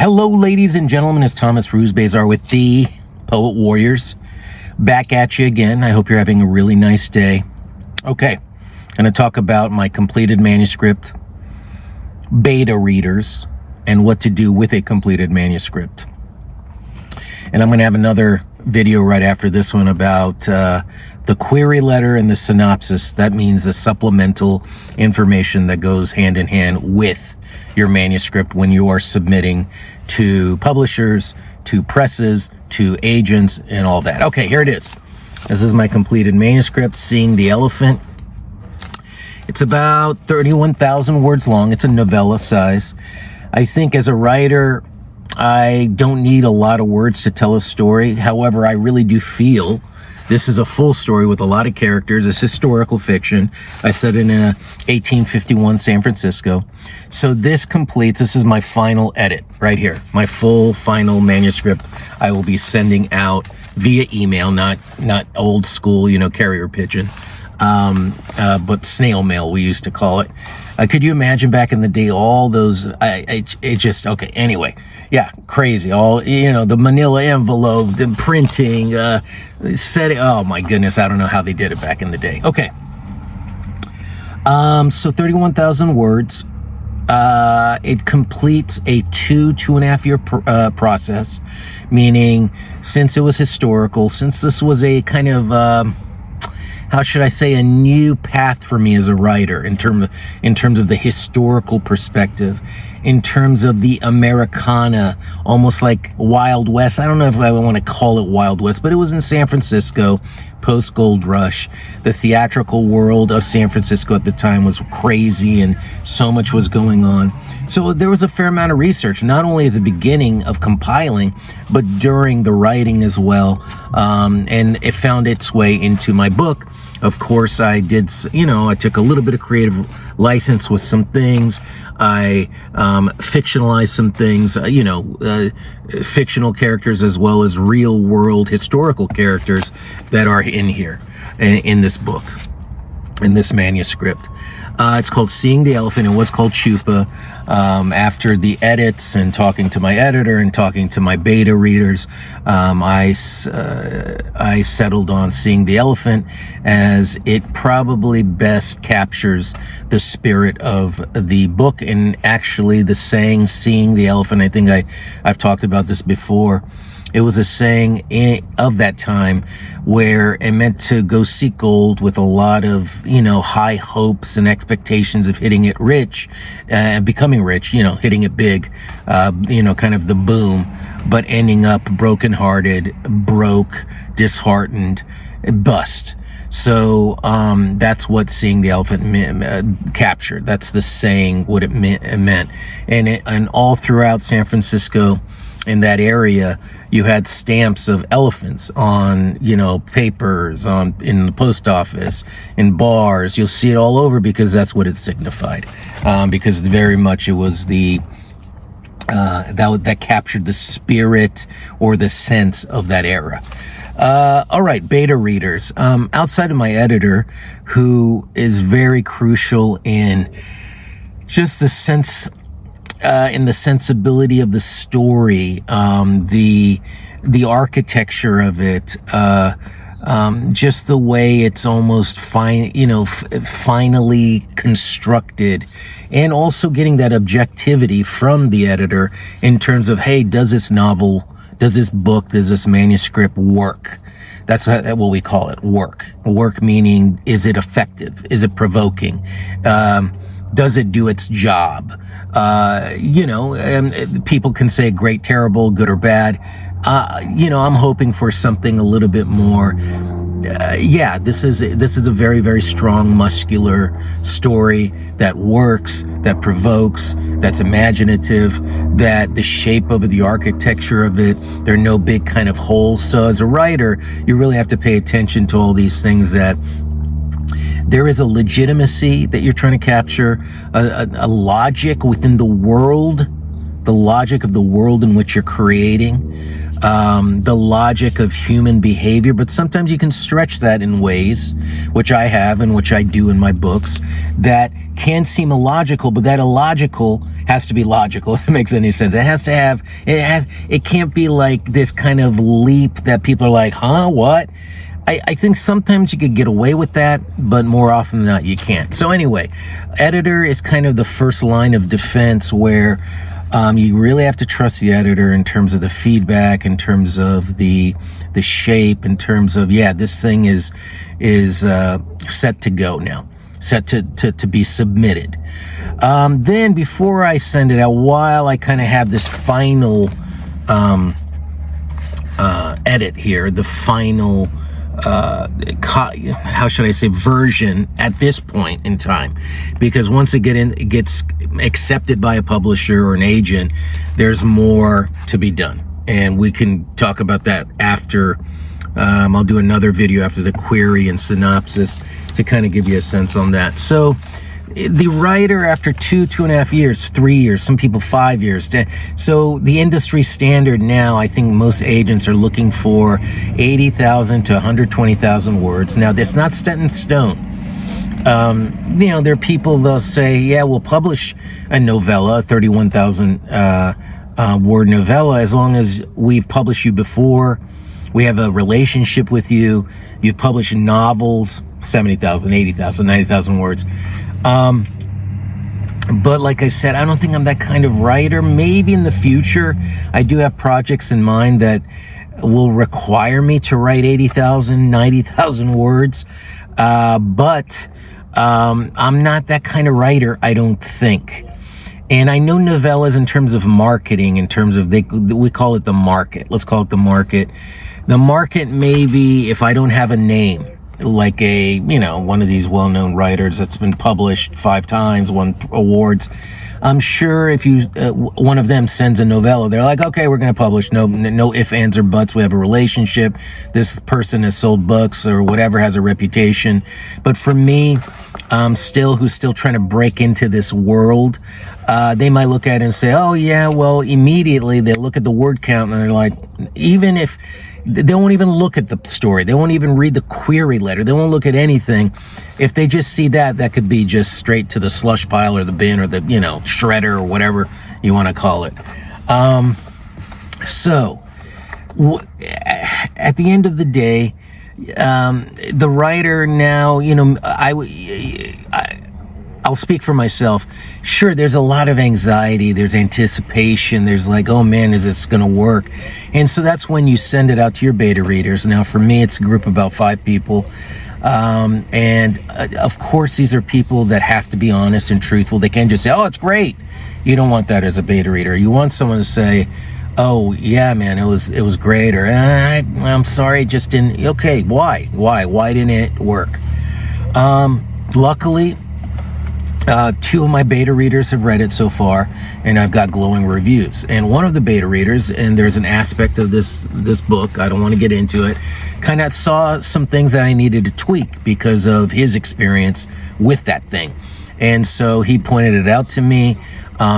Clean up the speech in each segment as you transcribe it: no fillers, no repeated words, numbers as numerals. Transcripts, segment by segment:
Hello, ladies and gentlemen. It's Thomas Rusbazar with the Poet Warriors. Back at you again. I hope you're having a really nice day. Okay, I'm going to talk about my completed manuscript, beta readers, and what to do with a completed manuscript. And I'm going to have another video right after this one about the query letter and the synopsis. That means the supplemental information that goes hand in hand with your manuscript when you are submitting to publishers, to presses, to agents, and all that. Okay, here it is. This is my completed manuscript, Seeing the Elephant. It's about 31,000 words long. It's a novella size. I think as a writer, I don't need a lot of words to tell a story. However, I really do feel this is a full story with a lot of characters. It's historical fiction. I said in 1851 San Francisco. So this completes, this is my final edit right here. My full final manuscript I will be sending out via email, not old school, carrier pigeon, but snail mail we used to call it. Could you imagine back in the day, all those, okay, anyway. Yeah, crazy. All, the manila envelope, the printing, setting. Oh my goodness, I don't know how they did it back in the day. Okay. So 31,000 words. It completes a 2.5 year process, meaning since it was historical, since this was a kind of, how should I say, a new path for me as a writer in terms of the historical perspective, in terms of the Americana, almost like Wild West. I don't know if I want to call it Wild West, but it was in San Francisco, post-Gold Rush. The theatrical world of San Francisco at the time was crazy and so much was going on. So there was a fair amount of research, not only at the beginning of compiling, but during the writing as well. And it found its way into my book. Of course, I did, I took a little bit of creative license with some things. I fictionalized some things, fictional characters as well as real world historical characters that are in here, in this book, in this manuscript. It's called Seeing the Elephant. It was called Chupa. After the edits and talking to my editor and talking to my beta readers, I settled on Seeing the Elephant, as it probably best captures the spirit of the book. And actually the saying, Seeing the Elephant, I think I've talked about this before. It was a saying of that time where it meant to go seek gold with a lot of, high hopes and expectations of hitting it rich, and becoming rich, hitting it big, kind of the boom, but ending up brokenhearted, broke, disheartened, bust. So that's what Seeing the Elephant captured. That's the saying, what it meant. And all throughout San Francisco, in that area, you had stamps of elephants on, papers, in the post office, in bars. You'll see it all over because that's what it signified. Because very much it was that captured the spirit or the sense of that era. All right, beta readers. Outside of my editor, who is very crucial in just the sense, in the sensibility of the story, the architecture of it, just the way it's almost finally constructed, and also getting that objectivity from the editor in terms of, hey, does this novel, does this book, does this manuscript work? That's what we call it, work. Work meaning, is it effective? Is it provoking? Does it do its job? People can say great, terrible, good or bad. I'm hoping for something a little bit more. This is a very, very strong, muscular story that works, that provokes, that's imaginative, that the shape of the architecture of it, there are no big kind of holes. So as a writer, you really have to pay attention to all these things, that there is a legitimacy that you're trying to capture, a logic within the world, the logic of the world in which you're creating. the logic of human behavior, but sometimes you can stretch that in ways, which I have and which I do in my books, that can seem illogical, but that illogical has to be logical, if it makes any sense. It can't be like this kind of leap that people are like, huh, what? I think sometimes you could get away with that, but more often than not, you can't. So anyway, editor is kind of the first line of defense where you really have to trust the editor in terms of the feedback, in terms of the shape, in terms of, yeah, this thing is set to go now, set to be submitted. Then before I send it out, while I kind of have this final edit here, the final how should I say, version at this point in time, because once it gets accepted by a publisher or an agent, there's more to be done, and we can talk about that after. I'll do another video after the query and synopsis to kind of give you a sense on that. So the writer, after 2.5 years, 3 years, some people 5 years. So the industry standard now, I think most agents are looking for 80,000 to 120,000 words. Now, that's not set in stone. There are people, they'll say, yeah, we'll publish a novella, a 31,000 word novella, as long as we've published you before, we have a relationship with you, you've published novels, 70,000, 80,000, 90,000 words. But like I said, I don't think I'm that kind of writer. Maybe in the future, I do have projects in mind that will require me to write 80,000, 90,000 words. But I'm not that kind of writer, I don't think. And I know novellas in terms of marketing, in terms of, we call it the market. Let's call it the market. The market, maybe if I don't have a name, like one of these well-known writers that's been published 5 times, won awards. I'm sure if one of them sends a novella, they're like, okay, we're going to publish. No ifs, ands, or buts. We have a relationship. This person has sold books or whatever, has a reputation. But for me, who's still trying to break into this world, they might look at it and say, oh yeah, well, immediately they look at the word count and they're like, even if they won't even look at the story, they won't even read the query letter, they won't look at anything. If they just see that could be just straight to the slush pile or the bin or the shredder or whatever you want to call it. So at the end of the day, the writer now, I'll speak for myself. Sure, there's a lot of anxiety, there's anticipation, there's like, oh man, is this going to work? And so that's when you send it out to your beta readers. Now, for me, it's a group of about 5 people. Of course, these are people that have to be honest and truthful. They can't just say, oh, it's great. You don't want that as a beta reader. You want someone to say, oh, yeah, man, it was great. Or, I'm sorry, it just didn't. Okay, why? Why didn't it work? Luckily, 2 of my beta readers have read it so far, and I've got glowing reviews. And one of the beta readers, and there's an aspect of this book, I don't want to get into it, kind of saw some things that I needed to tweak because of his experience with that thing. And so he pointed it out to me,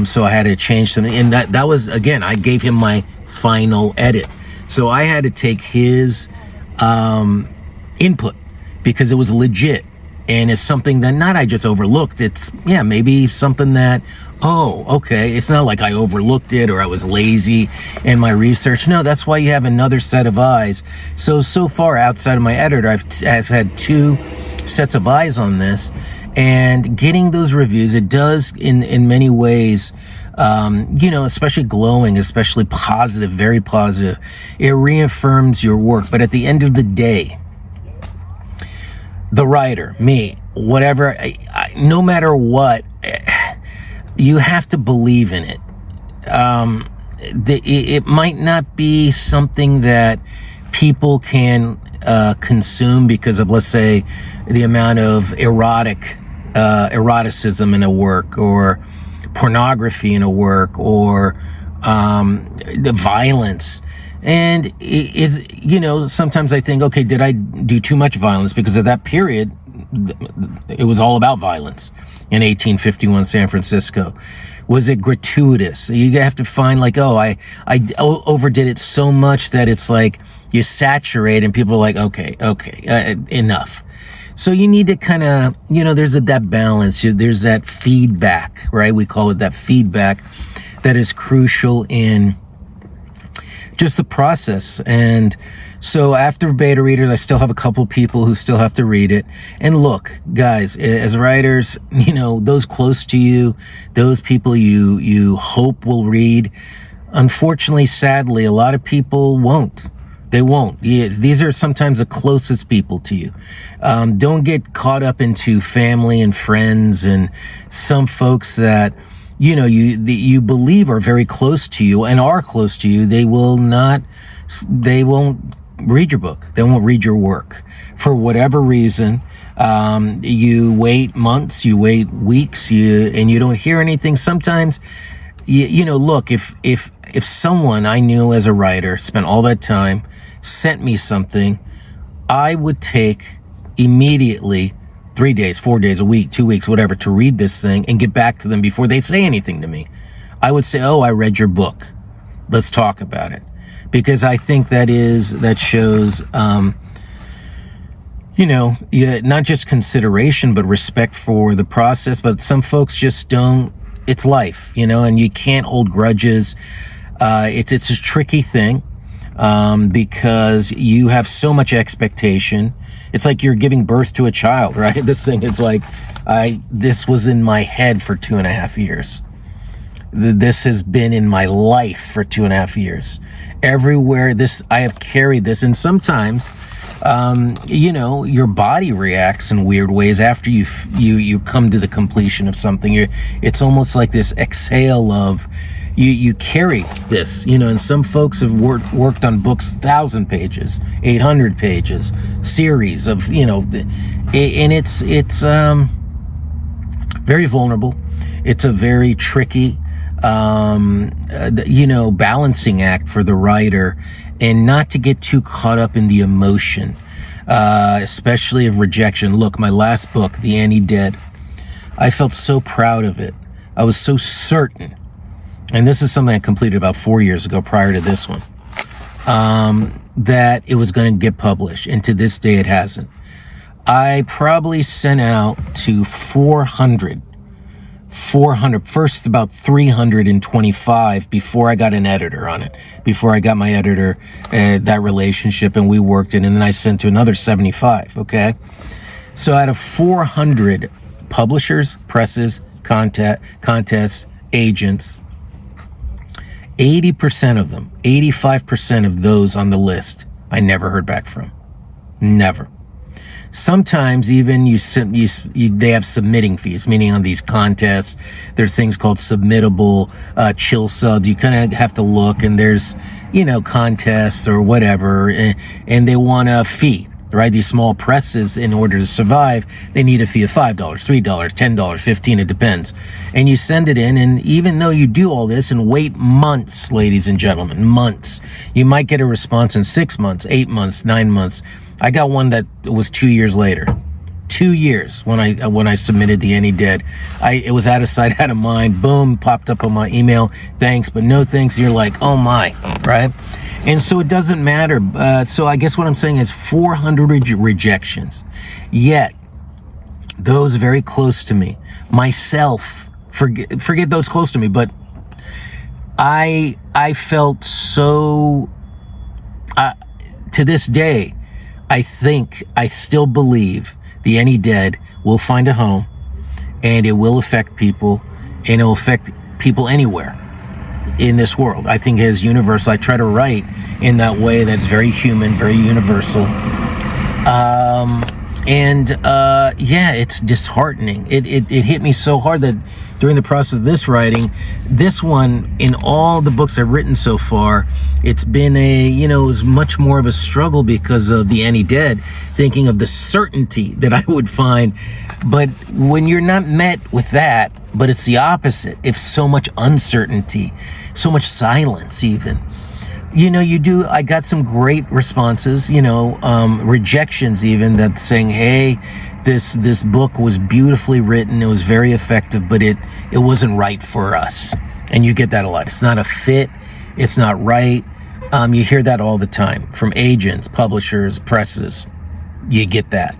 so I had to change something. And that was, again, I gave him my final edit. So I had to take his input because it was legit. And it's something that not I just overlooked. It's, maybe something that, oh, okay. It's not like I overlooked it or I was lazy in my research. No, that's why you have another set of eyes. So far outside of my editor, I've had 2 sets of eyes on this. And getting those reviews, it does in many ways, especially glowing, especially positive, very positive. It reaffirms your work. But at the end of the day, the writer, me, whatever, no matter what, you have to believe in it. It might not be something that people can consume because of, let's say, the amount of eroticism in a work, or pornography in a work, or the violence. And sometimes I think, okay, did I do too much violence? Because at that period, it was all about violence in 1851 San Francisco. Was it gratuitous? You have to find like, oh, I overdid it so much that it's like you saturate and people are like, okay, enough. So you need to kind of, there's that balance. There's that feedback, right? We call it that feedback that is crucial in just the process. And so after beta readers, I still have a couple people who still have to read it. And look, guys, as writers, those close to you, those people you hope will read, unfortunately, sadly, a lot of people won't. They won't. These are sometimes the closest people to you. Don't get caught up into family and friends and some folks that you believe are very close to you and are close to you. They won't read your book. They won't read your work for whatever reason. You wait months, you wait weeks, and you don't hear anything. Sometimes, look, if someone I knew as a writer spent all that time, sent me something, I would take immediately 3 days, 4 days, a week, 2 weeks, whatever, to read this thing and get back to them before they say anything to me. I would say, oh, I read your book. Let's talk about it. Because I think that shows, not just consideration, but respect for the process. But some folks just don't. It's life, and you can't hold grudges. It's a tricky thing. Because you have so much expectation. It's like you're giving birth to a child, right? This thing, it's like, this was in my head for 2.5 years. This has been in my life for 2.5 years. Everywhere I have carried this. And sometimes, your body reacts in weird ways after you come to the completion of something. It's almost like this exhale of, you carry this, and some folks have worked on books 1,000 pages, 800 pages, series of, and it's very vulnerable. It's a very tricky, balancing act for the writer, and not to get too caught up in the emotion, especially of rejection. Look, my last book, The Anti-Dead, I felt so proud of it. I was so certain. And this is something I completed about 4 years ago prior to this one, that it was going to get published. And to this day, it hasn't. I probably sent out to 400, first about 325 before I got an editor on it, before I got my editor, that relationship, and we worked it. And then I sent to another 75, okay? So out of 400 publishers, presses, contests, agents, 80% of them, 85% of those on the list, I never heard back from. Never. Sometimes even they have submitting fees, meaning on these contests, there's things called submittable chill subs. You kind of have to look, and there's, contests or whatever, and they want a fee. Right? These small presses, in order to survive, they need a fee of $5, $3, $10, $15, it depends. And you send it in, and even though you do all this and wait months, ladies and gentlemen, months, you might get a response in 6 months, 8 months, 9 months. I got one that was 2 years later. 2 years when I submitted The Anti-Dead. It was out of sight, out of mind. Boom, popped up on my email. Thanks, but no thanks. You're like, oh my, right? And so it doesn't matter. So I guess what I'm saying is 400 rejections. Yet, those very close to me, myself, forget those close to me, but I felt so, to this day, I still believe The Anti-Dead will find a home, and it will affect people, and it will affect people anywhere in this world. I think it is universal. I try to write in that way that's very human, very universal. It's disheartening. It hit me so hard that during the process of this writing, this one, in all the books I've written so far, it's been it was much more of a struggle because of The Anti-Dead, thinking of the certainty that I would find. But when you're not met with that, but it's the opposite, if so much uncertainty, so much silence even. I got some great responses, rejections even, that saying, hey, this book was beautifully written. It was very effective, but it wasn't right for us. And you get that a lot. It's not a fit. It's not right. You hear that all the time from agents, publishers, presses. You get that.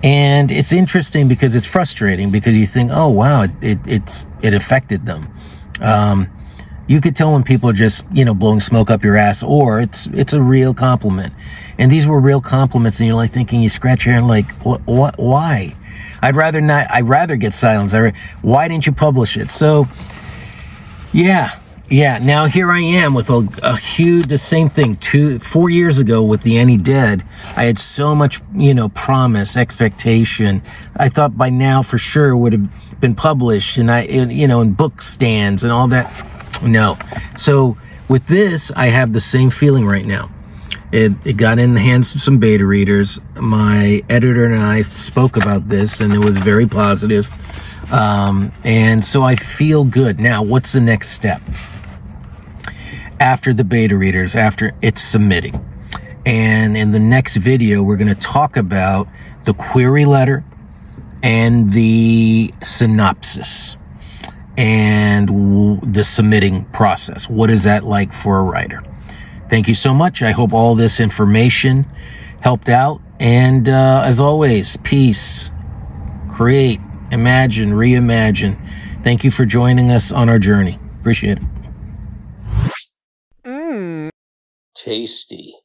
And it's interesting because it's frustrating, because you think, oh, wow, it affected them. You could tell when people are just, blowing smoke up your ass, or it's a real compliment. And these were real compliments, and you're like thinking, you scratch your head like, what, why? I'd rather get silence. Why didn't you publish it? So, yeah. Now here I am with a huge, the same thing. 4 years ago with The Any Dead, I had so much, promise, expectation. I thought by now for sure it would have been published, and in book stands and all that. No. So with this, I have the same feeling right now. It got in the hands of some beta readers. My editor and I spoke about this, and it was very positive. And so I feel good. Now, what's the next step? After the beta readers, after it's submitting. And in the next video, we're going to talk about the query letter and the synopsis and the submitting process. What is that like for a writer? Thank you so much. I hope all this information helped out. And as always, peace, create, imagine, reimagine. Thank you for joining us on our journey. Appreciate it. Tasty.